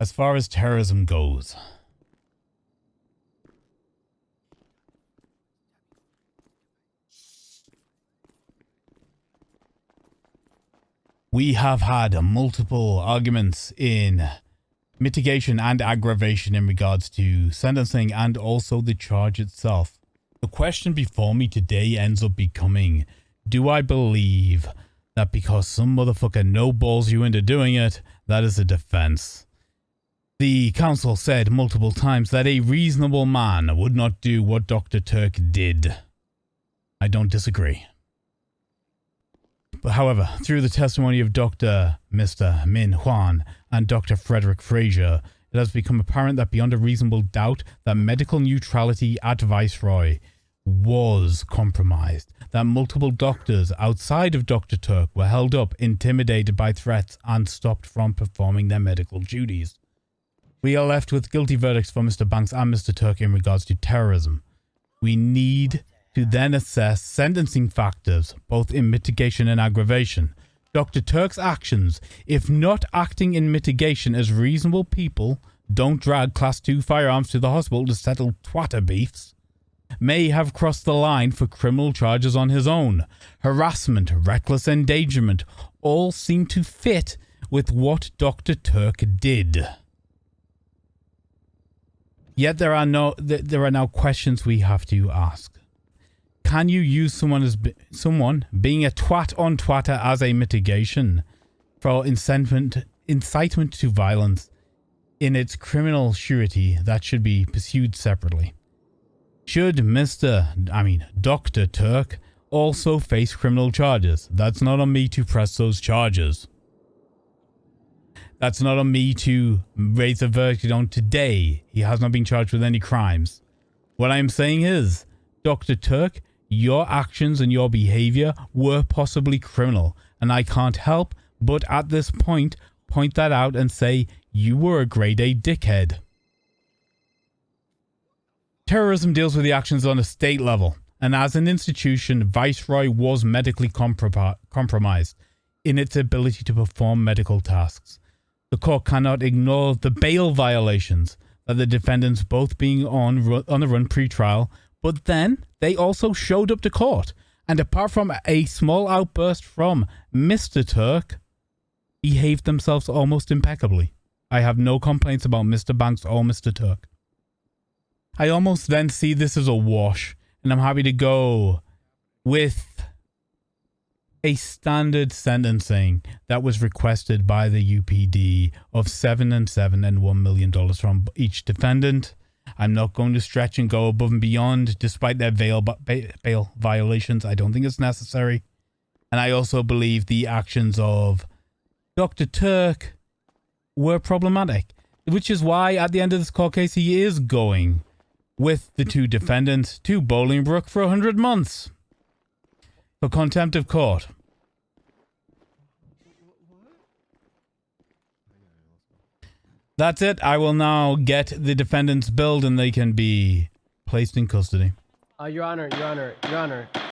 As far as terrorism goes, we have had multiple arguments in mitigation and aggravation in regards to sentencing and also the charge itself. The question before me today ends up becoming, do I believe that because some motherfucker no-balls you into doing it, that is a defense? The council said multiple times that a reasonable man would not do what Dr. Turk did. I don't disagree. But however, through the testimony of Mr. Min Huan and Dr. Frederick Fraser, it has become apparent that beyond a reasonable doubt that medical neutrality at Viceroy was compromised, that multiple doctors outside of Dr. Turk were held up, intimidated by threats, and stopped from performing their medical duties. We are left with guilty verdicts for Mr. Banks and Mr. Turk in regards to terrorism. We need to then assess sentencing factors, both in mitigation and aggravation. Dr. Turk's actions, if not acting in mitigation as reasonable people don't drag Class 2 firearms to the hospital to settle twatter beefs, may have crossed the line for criminal charges on his own. Harassment, reckless endangerment, all seem to fit with what Dr. Turk did. Yet there are now questions we have to ask. Can you use someone being a twat on Twitter as a mitigation for incitement to violence in its criminal surety that should be pursued separately? Should Dr. Turk also face criminal charges? That's not on me to press those charges. That's not on me to raise a verdict on today. He has not been charged with any crimes. What I am saying is, Dr. Turk, your actions and your behavior were possibly criminal, and I can't help but at this point that out and say you were a grade A dickhead. Terrorism deals with the actions on a state level, and as an institution, Viceroy was medically compromised in its ability to perform medical tasks. The court cannot ignore the bail violations that the defendants both being on the run pre-trial, but then they also showed up to court, and apart from a small outburst from Mr. Turk, behaved themselves almost impeccably. I have no complaints about Mr. Banks or Mr. Turk. I almost then see this as a wash, and I'm happy to go with a standard sentencing that was requested by the UPD of $7 and $7 and $1 million from each defendant. I'm not going to stretch and go above and beyond despite their bail violations. I don't think it's necessary. And I also believe the actions of Dr. Turk were problematic, which is why at the end of this court case he is going with the two defendants to Bolingbroke for 100 months. For contempt of court. That's it. I will now get the defendants billed and they can be placed in custody. Your Honor.